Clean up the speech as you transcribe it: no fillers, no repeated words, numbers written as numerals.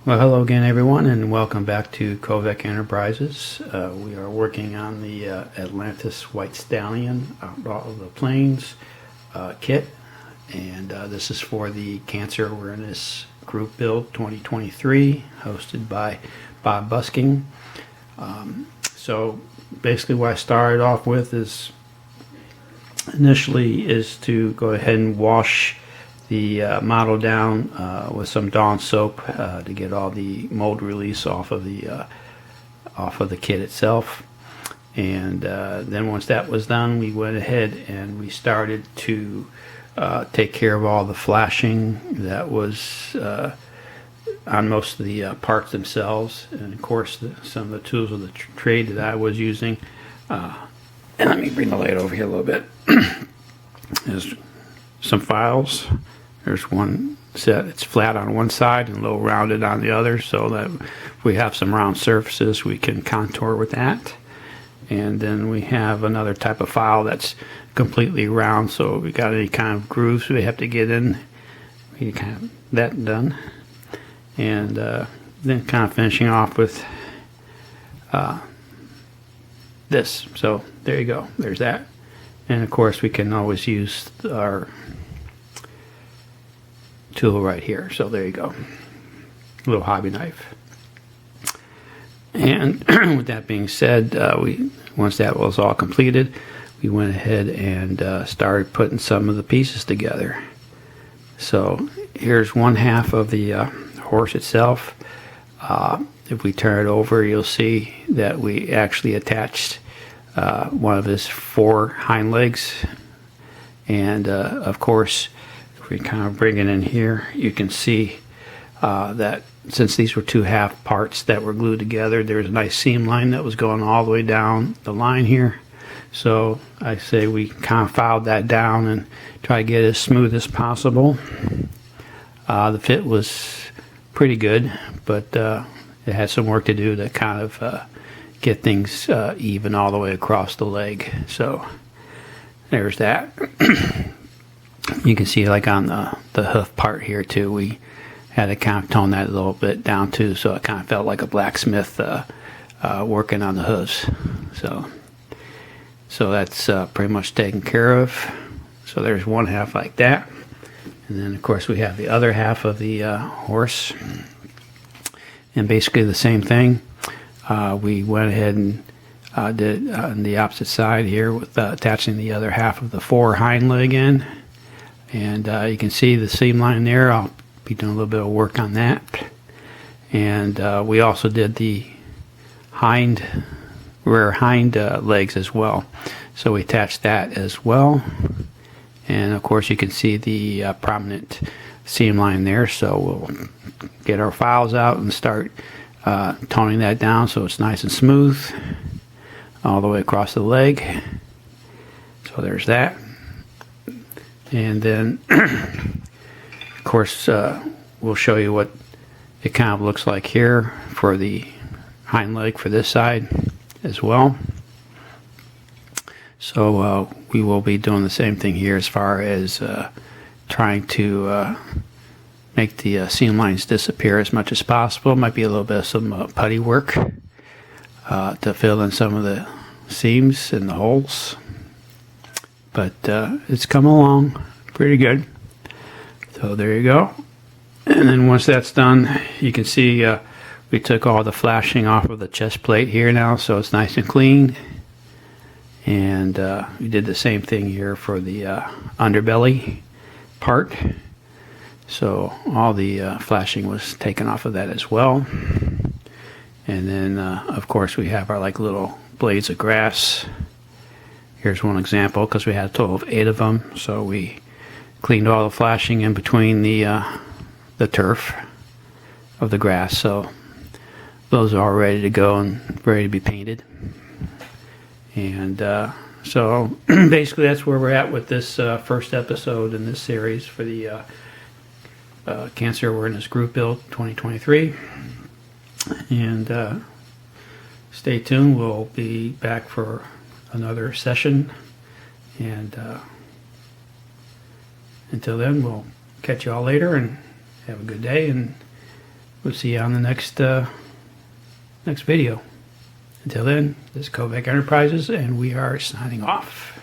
Well, hello again, everyone, and welcome back to Kovec Enterprises. We are working on the Atlantis White Stallion out of the Plains kit, and this is for the Cancer Awareness Group Build 2023, hosted by Bob Busking. So basically what I started off with is initially to go ahead and wash the model down with some Dawn soap to get all the mold release off of the kit itself. And then once that was done, we went ahead and we started to take care of all the flashing that was on most of the parts themselves, and of course some of the tools of the trade that I was using. And let me bring the light over here a little bit. There's some files. There's one set, it's flat on one side and a little rounded on the other, so that if we have some round surfaces we can contour with that. And then we have another type of file that's completely round, so if we got any kind of grooves we have to get in, we can have that done. And then kind of finishing off with this. So there you go, there's that. And of course we can always use our tool right here. So there you go, a little hobby knife. And with that being said, once that was all completed, we went ahead and started putting some of the pieces together. So here's one half of the horse itself. If we turn it over, you'll see that we actually attached one of his 4 hind legs. And of course, if we kind of bring it in here, you can see that since these were 2 half parts that were glued together, there's a nice seam line that was going all the way down the line here. So I say we kind of filed that down and try to get it as smooth as possible. The fit was pretty good, but it had some work to do to kind of get things even all the way across the leg. So there's that. You can see, like on the hoof part here too, we had to kind of tone that a little bit down too, so it kind of felt like a blacksmith working on the hooves. So that's pretty much taken care of. So there's one half like that, and then of course we have the other half of the horse, and basically the same thing. We went ahead and did on the opposite side here with attaching the other half of the 4 hind leg in. And you can see the seam line there. I'll be doing a little bit of work on that. And we also did the rear hind legs as well. So we attached that as well. And of course you can see the prominent seam line there. So we'll get our files out and start toning that down so it's nice and smooth all the way across the leg. So there's that. And then of course we'll show you what it kind of looks like here for the hind leg for this side as well. So we will be doing the same thing here as far as trying to make the seam lines disappear as much as possible. Might be a little bit of some putty work to fill in some of the seams and the holes. But it's come along pretty good. So there you go. And then once that's done, you can see we took all the flashing off of the chest plate here now, so it's nice and clean. And we did the same thing here for the underbelly part. So all the flashing was taken off of that as well. And then of course we have our like little blades of grass. Here's one example, because we had a total of 8 of them. So we cleaned all the flashing in between the turf of the grass. So those are all ready to go and ready to be painted. And so basically that's where we're at with this first episode in this series for the Cancer Awareness Group Build 2023. And stay tuned. We'll be back for another session, and until then we'll catch you all later, and have a good day, and we'll see you on the next next video. Until then, this is Kovac Enterprises, and we are signing off.